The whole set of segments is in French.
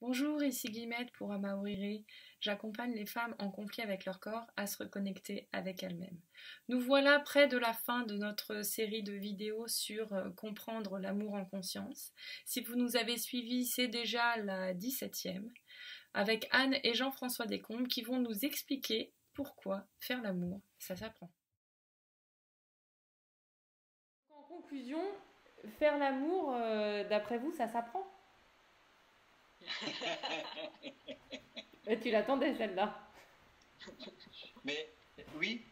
Bonjour, ici Guillemette pour Amaoriri. J'accompagne les femmes en conflit avec leur corps à se reconnecter avec elles-mêmes. Nous voilà près de la fin de notre série de vidéos sur comprendre l'amour en conscience. Si vous nous avez suivis, c'est déjà la 17e, avec Anne et Jean-François Descombes qui vont nous expliquer pourquoi faire l'amour, ça s'apprend. En conclusion, faire l'amour, d'après vous, ça s'apprend? Tu l'attendais celle-là. Mais oui,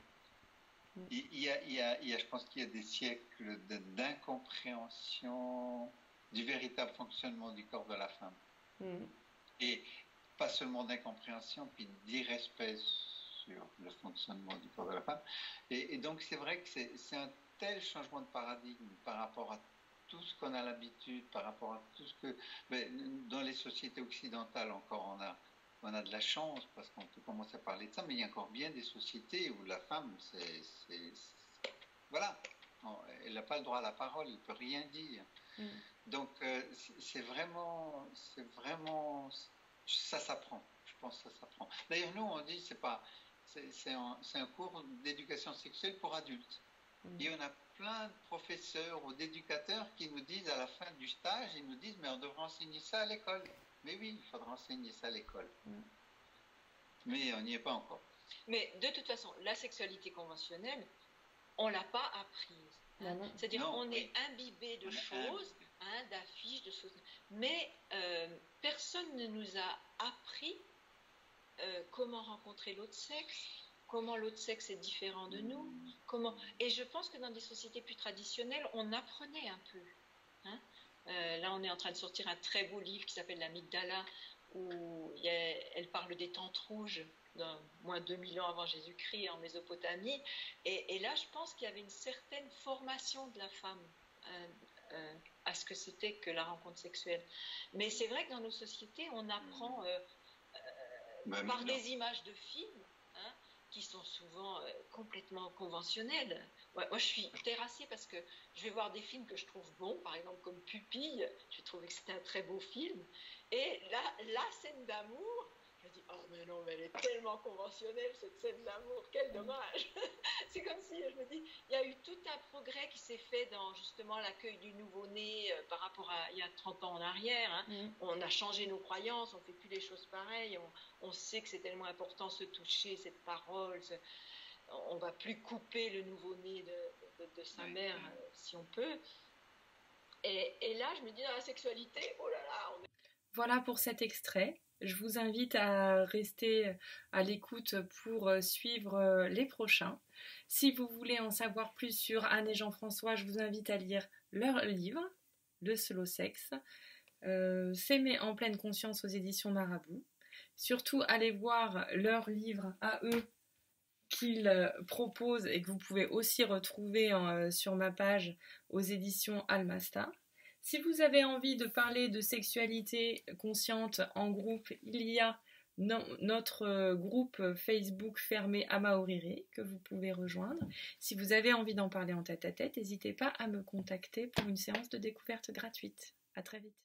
je pense qu'il y a des siècles d'incompréhension du véritable fonctionnement du corps de la femme. Mm. Et pas seulement d'incompréhension, puis d'irrespect sur le fonctionnement du corps de la femme. Et donc c'est vrai que c'est un tel changement de paradigme par rapport à tout ce qu'on a l'habitude, par rapport à tout ce que... Mais dans les sociétés occidentales encore, on a de la chance parce qu'on peut commencer à parler de ça, mais il y a encore bien des sociétés où la femme, voilà, elle n'a pas le droit à la parole, elle ne peut rien dire. Mm. Donc c'est vraiment, ça s'apprend. Je pense que ça s'apprend. D'ailleurs, nous, on dit, c'est un cours d'éducation sexuelle pour adultes. Et on a plein de professeurs ou d'éducateurs qui nous disent à la fin du stage, ils nous disent, mais on devrait enseigner ça à l'école. Mais oui, il faudra enseigner ça à l'école. Mais on n'y est pas encore. Mais de toute façon, la sexualité conventionnelle, on ne l'a pas apprise. Hein. C'est-à-dire qu'on est imbibé de choses, hein, d'affiches, de choses. Mais personne ne nous a appris comment rencontrer l'autre sexe, comment l'autre sexe est différent de nous. Et je pense que dans des sociétés plus traditionnelles, on apprenait un peu. Hein. Là, on est en train de sortir un très beau livre qui s'appelle l'Amygdala, où elle parle des tentes rouges, moins 2000 ans avant Jésus-Christ en Mésopotamie. Et là, je pense qu'il y avait une certaine formation de la femme à ce que c'était que la rencontre sexuelle. Mais c'est vrai que dans nos sociétés, on apprend par des images de films, hein, qui sont souvent complètement conventionnelles. Ouais, moi, je suis terrassée parce que je vais voir des films que je trouve bons, par exemple comme Pupille, j'ai trouvé que c'était un très beau film. Et là, la scène d'amour, je me dis, oh mais non, mais elle est tellement conventionnelle, cette scène d'amour, quel dommage. C'est comme si, je me dis, il y a eu tout un progrès qui s'est fait dans justement l'accueil du nouveau-né par rapport à il y a 30 ans en arrière. Hein. On a changé nos croyances, on ne fait plus les choses pareilles, on sait que c'est tellement important se toucher, cette parole, on ne va plus couper le nouveau-né de sa mère si on peut. Et là, je me dis, dans la sexualité, oh là là, Voilà pour cet extrait. Je vous invite à rester à l'écoute pour suivre les prochains. Si vous voulez en savoir plus sur Anne et Jean-François, je vous invite à lire leur livre, Le Slow Sex, S'aimer en pleine conscience aux éditions Marabout. Surtout, allez voir leur livre à eux qu'ils proposent et que vous pouvez aussi retrouver sur ma page aux éditions Almasta. Si vous avez envie de parler de sexualité consciente en groupe, il y a notre groupe Facebook fermé Amaoriri que vous pouvez rejoindre. Si vous avez envie d'en parler en tête-à-tête, n'hésitez pas à me contacter pour une séance de découverte gratuite. À très vite.